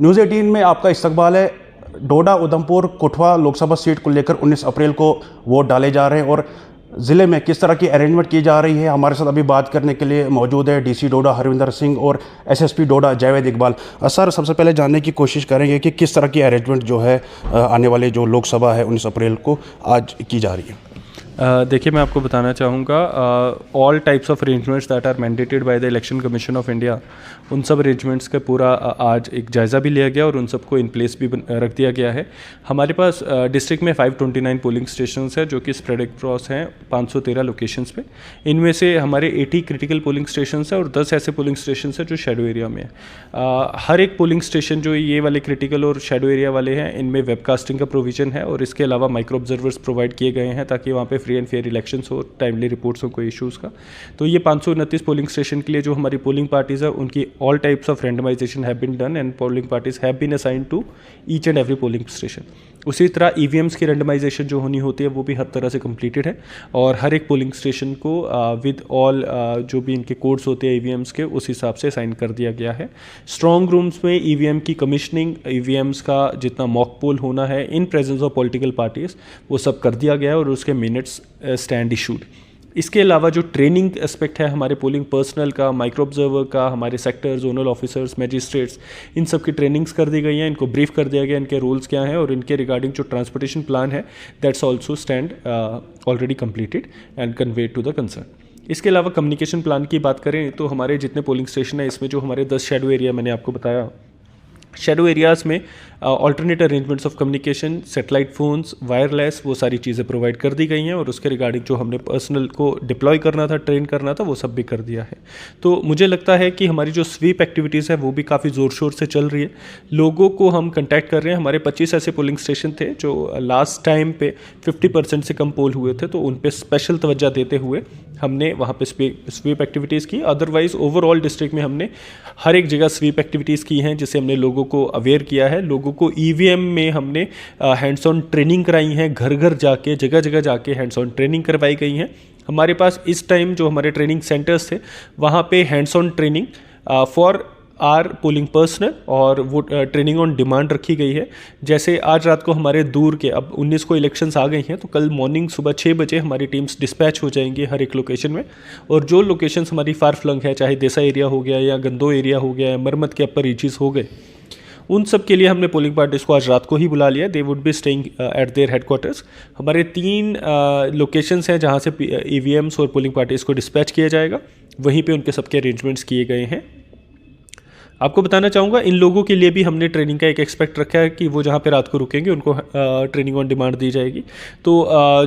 News 18 में आपका इस्तकबाल है। डोडा उधमपुर कठुआ लोकसभा सीट को लेकर 19 अप्रैल को वोट डाले जा रहे हैं और ज़िले में किस तरह की अरेंजमेंट की जा रही है, हमारे साथ अभी बात करने के लिए मौजूद है डीसी डोडा हरविंदर सिंह और एसएसपी डोडा जावेद इकबाल। सर, सबसे पहले जानने की कोशिश करेंगे कि किस तरह की अरेंजमेंट जो है आने वाले जो लोकसभा है 19 अप्रैल को आज की जा रही है। देखिए, मैं आपको बताना चाहूँगा, all types of arrangements that are mandated by the Election Commission of India, उन सब अरेंजमेंट्स का पूरा आज एक जायज़ा भी लिया गया और उन सबको इन प्लेस भी रख दिया गया है। हमारे पास डिस्ट्रिक्ट में 529 पोलिंग स्टेशंस है जो कि स्प्रेड अक्रॉस हैं 513 लोकेशंस पे। इनमें से हमारे 80 क्रिटिकल पोलिंग स्टेशंस है और 10 ऐसे पोलिंग स्टेशंस है जो शेडो एरिया में है। हर एक पोलिंग स्टेशन जो ये वाले क्रिटिकल और शेडो एरिया वाले हैं, इनमें वेबकास्टिंग का प्रोविजन है और इसके अलावा माइक्रो ऑब्जर्वर्स प्रोवाइड किए गए हैं ताकि वहाँ पे फ्री एंड फेयर इलेक्शंस हो, टाइमली रिपोर्ट्स हो कोई इश्यूज़ का। तो ये 529 पोलिंग स्टेशन के लिए जो हमारी पोलिंग पार्टीज़ है उनकी all types of randomization have been done and polling parties have been assigned to each and every polling station. उसी तरह ईवीएम्स की रैंडमाइजेशन जो होनी होती है वो भी हर तरह से कंप्लीटेड है और हर एक पोलिंग स्टेशन को विद ऑल जो भी इनके कोड्स होते हैं ईवीएम्स के, उस हिसाब से साइन कर दिया गया है। स्ट्रॉन्ग रूम्स में ईवीएम की कमीशनिंग, ईवीएम्स का जितना मॉक पोल होना है in presence of political parties, वो सब कर दिया गया है और उसके मिनट्स स्टैंड इशूड। इसके अलावा जो ट्रेनिंग एस्पेक्ट है हमारे पोलिंग पर्सनल का, माइक्रो ऑब्जर्वर का, हमारे सेक्टर जोनल ऑफिसर्स, मैजिस्ट्रेट्स, इन सब की ट्रेनिंग्स कर दी गई हैं। इनको ब्रीफ कर दिया गया इनके रूल्स क्या हैं और इनके रिगार्डिंग जो ट्रांसपोर्टेशन प्लान है that's also stand already completed and conveyed to the concern. इसके अलावा कम्युनिकेशन प्लान की बात करें तो हमारे जितने पोलिंग स्टेशन है इसमें जो हमारे 10 शेडो एरिया मैंने आपको बताया, शेडो एरियाज़ में alternate arrangements of communication, satellite phones, wireless, वो सारी चीज़ें प्रोवाइड कर दी गई हैं और उसके रिगार्डिंग जो हमने पर्सनल को डिप्लॉय करना था, ट्रेन करना था, वो सब भी कर दिया है। तो मुझे लगता है कि हमारी जो स्वीप एक्टिविटीज़ है वो भी काफ़ी ज़ोर शोर से चल रही है। लोगों को हम कंटैक्ट कर रहे हैं। हमारे 25 ऐसे पोलिंग स्टेशन थे जो लास्ट टाइम पे 50% से कम पोल हुए थे, तो उन पर स्पेशल तवज्जो देते हुए हमने वहाँ पे स्वीप एक्टिविटीज़ की। अदरवाइज़ ओवरऑल डिस्ट्रिक्ट में हमने हर एक जगह स्वीप एक्टिविटीज़ की हैं जिससे हमने लोगों को अवेयर किया है। लोगों को ईवीएम में हमने हैंड्स ऑन ट्रेनिंग कराई है, घर घर जाके, जगह जगह जाके हैंड्स ऑन ट्रेनिंग करवाई गई हैं। हमारे पास इस टाइम जो हमारे ट्रेनिंग सेंटर्स थे वहाँ पे hands on training for our polling personnel और वो ट्रेनिंग ऑन डिमांड रखी गई है। जैसे आज रात को हमारे दूर के, अब 19 को इलेक्शंस आ गई हैं, तो कल मॉर्निंग सुबह 6 बजे हमारी टीम्स डिस्पैच हो जाएंगी हर एक लोकेशन में और जो लोकेशंस हमारी फार फ्लंग है, चाहे देसा एरिया हो गया या गंदो एरिया हो गया या मरमत के अपर रीचेस हो गए, उन सब के लिए हमने पोलिंग पार्टीज़ को आज रात को ही बुला लिया। They would be staying at there headquarters. हमारे 3 लोकेशंस हैं जहाँ से ईवीएम्स और पोलिंग पार्टीज़ को डिस्पैच किया जाएगा, वहीं पे उनके सबके अरेंजमेंट्स किए गए हैं। आपको बताना चाहूँगा इन लोगों के लिए भी हमने ट्रेनिंग का एक एक्सपेक्ट रखा है कि वो जहाँ पे रात को रुकेंगे उनको ट्रेनिंग ऑन डिमांड दी जाएगी। तो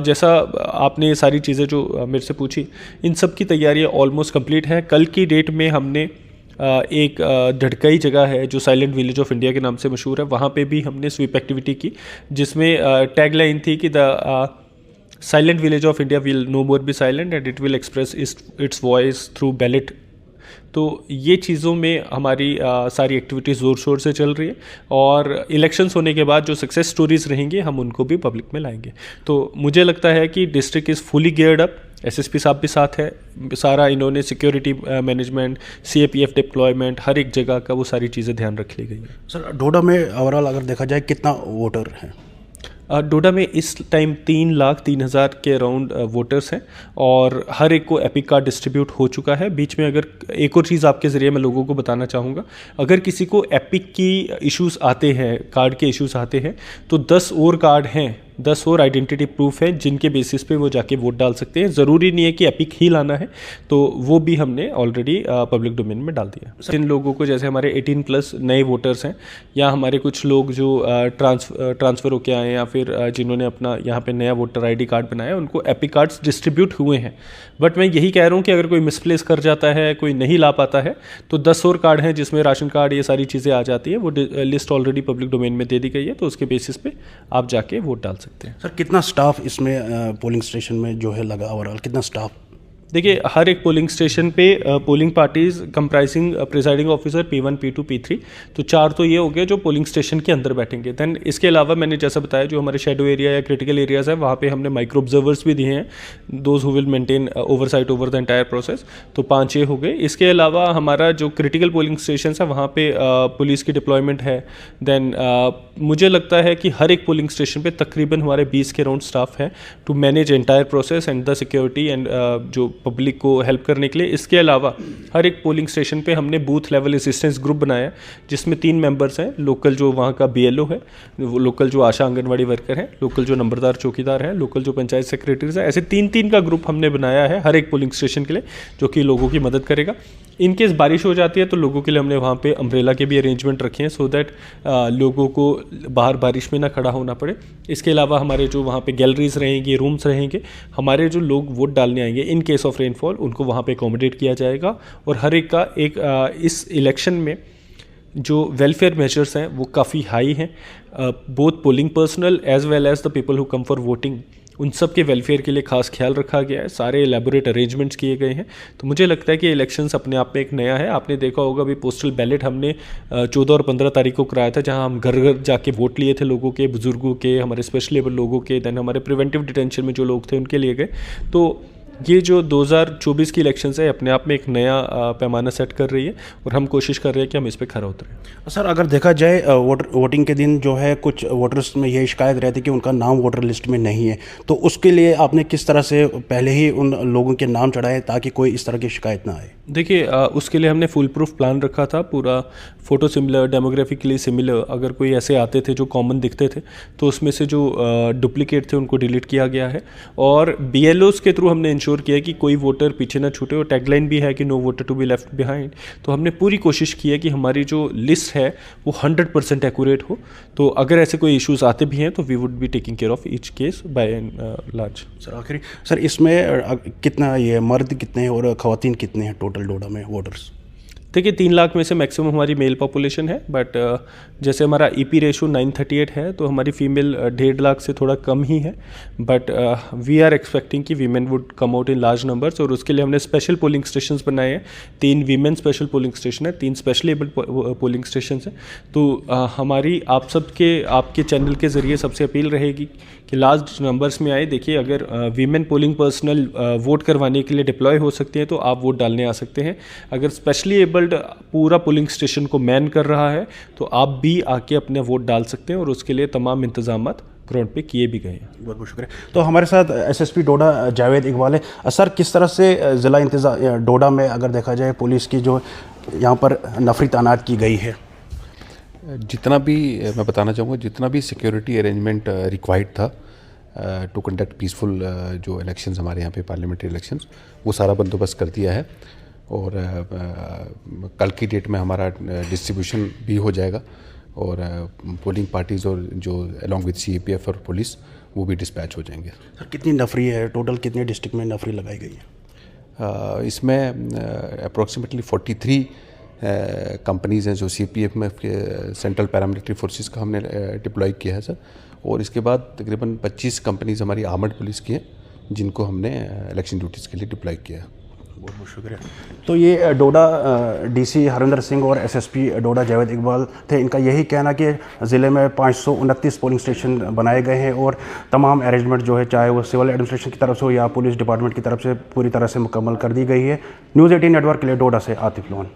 जैसा आपने सारी चीज़ें जो मेरे से पूछी, इन सब की तैयारियाँ ऑलमोस्ट कंप्लीट है। कल की डेट में हमने एक ढड़कई जगह है जो साइलेंट विलेज ऑफ इंडिया के नाम से मशहूर है, वहाँ पे भी हमने स्वीप एक्टिविटी की जिसमें टैगलाइन थी कि the silent village of India will no more be silent and it will express its voice through ballot. तो ये चीज़ों में हमारी सारी एक्टिविटीज़ ज़ोर शोर से चल रही है और इलेक्शंस होने के बाद जो सक्सेस स्टोरीज़ रहेंगी हम उनको भी पब्लिक में लाएंगे। तो मुझे लगता है कि district is fully geared up. SSP साहब भी साथ है, सारा इन्होंने सिक्योरिटी मैनेजमेंट, सीएपीएफ डिप्लॉयमेंट, हर एक जगह का वो सारी चीज़ें ध्यान रख ली गई है। सर, डोडा में ओवरऑल अगर देखा जाए कितना वोटर है? डोडा में इस टाइम 3,03,000 के अराउंड वोटर्स हैं और हर एक को एपिक कार्ड डिस्ट्रीब्यूट हो चुका है। बीच में अगर एक और चीज़ आपके ज़रिए मैं लोगों को बताना चाहूँगा, अगर किसी को एपिक की इश्यूज़ आते हैं, कार्ड के इश्यूज़ आते हैं, तो 10 और कार्ड हैं, 10 और आइडेंटिटी प्रूफ है जिनके बेसिस पे वो जाके वोट डाल सकते हैं। ज़रूरी नहीं है कि एपिक ही लाना है, तो वो भी हमने ऑलरेडी पब्लिक डोमेन में डाल दिया है। इन लोगों को, जैसे हमारे 18+ नए वोटर्स हैं या हमारे कुछ लोग जो ट्रांसफ़र होके आए हैं या फिर जिन्होंने अपना यहाँ पे नया वोटर आईडी कार्ड बनाया, उनको एपिक कार्ड्स डिस्ट्रीब्यूट हुए हैं। बट मैं यही कह रहा हूँ कि अगर कोई मिसप्लेस कर जाता है, कोई नहीं ला पाता है, तो 10 और कार्ड हैं जिसमें राशन कार्ड, ये सारी चीज़ें आ जाती है। वो लिस्ट ऑलरेडी पब्लिक डोमेन में दे दी गई है, तो उसके बेसिस पे आप जाके वोट डाल सकते हैं। सर, कितना स्टाफ इसमें पोलिंग स्टेशन में जो है लगा, ओवरऑल कितना स्टाफ? देखिए, हर एक पोलिंग स्टेशन पे polling parties comprising presiding officer P1, P2, P3, तो 4 तो ये हो गए जो पोलिंग स्टेशन के अंदर बैठेंगे। दैन इसके अलावा मैंने जैसा बताया, जो हमारे शेडो एरिया या क्रिटिकल एरियाज़ है वहाँ पे हमने माइक्रो ऑब्जर्वर्स भी दिए हैं, those who will maintain oversight over the entire process. तो 5 ये हो गए। इसके अलावा हमारा जो क्रिटिकल पोलिंग स्टेशन है वहाँ पे पुलिस की डिप्लॉयमेंट है। दैन मुझे लगता है कि हर एक पोलिंग स्टेशन पे तकरीबन हमारे 20 के अराउंड स्टाफ है to manage entire process and the security and जो पब्लिक को हेल्प करने के लिए। इसके अलावा हर एक पोलिंग स्टेशन पे हमने बूथ लेवल असिस्टेंस ग्रुप बनाया है, जिसमें 3 मेंबर्स हैं, लोकल जो वहाँ का BLO है, लोकल जो आशा आंगनवाड़ी वर्कर है, लोकल जो नंबरदार चौकीदार है, लोकल जो पंचायत सेक्रेटरीज है। ऐसे 3-3 का ग्रुप हमने बनाया है हर एक पोलिंग स्टेशन के लिए, जो कि लोगों की मदद करेगा। इन केस बारिश हो जाती है तो लोगों के लिए हमने वहाँ पे अम्ब्रेला के भी अरेंजमेंट रखे हैं, सो दैट लोगों को बाहर बारिश में ना खड़ा होना पड़े। इसके अलावा हमारे जो वहाँ पे गैलरीज रहेंगी, रूम्स रहेंगे, हमारे जो लोग वोट डालने आएंगे इन केस ऑफ रेनफॉल उनको वहाँ पे अकोमोडेट किया जाएगा। और हर एक का एक इस इलेक्शन में जो वेलफेयर मेजर्स हैं वो काफ़ी हाई हैं, both polling personnel as well as the people who come for voting, उन सब के वेलफेयर के लिए खास ख्याल रखा गया है। सारे एलेबोरेट अरेंजमेंट्स किए गए हैं। तो मुझे लगता है कि इलेक्शंस अपने आप में एक नया है। आपने देखा होगा अभी पोस्टल बैलेट हमने 14 और 15 तारीख को कराया था, जहां हम घर घर जाके वोट लिए थे लोगों के, बुजुर्गों के, हमारे स्पेशल एबल लोगों के, दैन हमारे प्रिवेंटिव डिटेंशन में जो लोग थे उनके लिए गए। तो ये जो 2024 की इलेक्शंस है अपने आप में एक नया पैमाना सेट कर रही है और हम कोशिश कर रहे हैं कि हम इस पे खरा उतरें। सर, अगर देखा जाए वोटिंग के दिन जो है कुछ वोटर्स में यही शिकायत रहती है कि उनका नाम वोटर लिस्ट में नहीं है, तो उसके लिए आपने किस तरह से पहले ही उन लोगों के नाम चढ़ाए ताकि कोई इस तरह की शिकायत ना आए? देखिए, उसके लिए हमने फुल प्रूफ प्लान रखा था, पूरा फ़ोटो सिमिलर, डेमोग्राफिकली सिमिलर। अगर कोई ऐसे आते थे जो कॉमन दिखते थे तो उसमें से जो डुप्लीकेट थे उनको डिलीट किया गया है। और BLOs के थ्रू हमने इंश्योर किया कि कोई वोटर पीछे ना छूटे, और टैगलाइन भी है कि no voter to be left behind. तो हमने पूरी कोशिश की है कि हमारी जो लिस्ट है वो 100% एक्यूरेट हो। तो अगर ऐसे कोई इश्यूज आते भी हैं तो we would be taking care of each case by and large. Sir, आखिरी सर, इसमें कितना ये मर्द कितने हैं और ख़वातीन कितने हैं टोटल डोडा में वोटर्स? देखिए, 3 लाख में से मैक्सिमम हमारी मेल पॉपुलेशन है, बट जैसे हमारा EP रेशो 938 है तो हमारी फीमेल 1.5 लाख से थोड़ा कम ही है। बट वी आर एक्सपेक्टिंग कि women would come out in large numbers, और उसके लिए हमने स्पेशल पोलिंग स्टेशंस बनाए हैं। 3 वीमेन स्पेशल पोलिंग स्टेशन है, 3 स्पेशली एबल्ड पोलिंग स्टेशन हैं। तो हमारी आप आपके चैनल के ज़रिए सबसे अपील रहेगी कि लार्ज नंबर्स में आए। देखिए, अगर वीमेन पोलिंग पर्सनल वोट करवाने के लिए डिप्लॉय हो सकती हैं तो आप वोट डालने आ सकते हैं। अगर स्पेशली एबल्ड पूरा पोलिंग स्टेशन को मैन कर रहा है तो आप भी आके अपने वोट डाल सकते हैं, और उसके लिए तमाम इंतजामात ग्राउंड पे किए भी गए हैं। बहुत बहुत शुक्रिया। तो हमारे साथ SSP डोडा जावेद इकबाल है। सर, किस तरह से ज़िला इंतज़ाम डोडा में अगर देखा जाए पुलिस की जो यहाँ पर नफरी तैनात की गई है? जितना भी मैं बताना चाहूँगा, जितना भी सिक्योरिटी अरेंजमेंट रिक्वायर्ड था टू कंडक्ट पीसफुल जो इलेक्शंस हमारे यहाँ पे पार्लियामेंट्री इलेक्शंस, वो सारा बंदोबस्त कर दिया है। और कल की डेट में हमारा डिस्ट्रीब्यूशन भी हो जाएगा, और पोलिंग पार्टीज़ और जो अलॉन्ग विद CAPF और पुलिस वो भी डिस्पैच हो जाएंगे। सर, कितनी नफरी है टोटल, कितने डिस्ट्रिक्ट में नफरी लगाई गई है? इसमें अप्रॉक्सीमेटली 43 कंपनीज़ हैं जो CPF में सेंट्रल पैरामिलिट्री फोर्सेस का हमने डिप्लॉय किया है सर। और इसके बाद तकरीबन 25 कंपनीज़ हमारी आर्मड पुलिस की हैं जिनको हमने इलेक्शन ड्यूटीज़ के लिए डिप्लॉय किया है। बहुत बहुत शुक्रिया। तो ये डोडा DC हरिंदर सिंह और SSP डोडा जावेद इकबाल थे। इनका यही कहना कि ज़िले में 529 पोलिंग स्टेशन बनाए गए हैं और तमाम अरेंजमेंट जो है, चाहे वो सिविल एडमिनिस्ट्रेशन की तरफ से हो या पुलिस डिपार्टमेंट की तरफ से, पूरी तरह से मुकम्मल कर दी गई है। न्यूज़ 18 नेटवर्क के लिए डोडा से आतिफ लोन।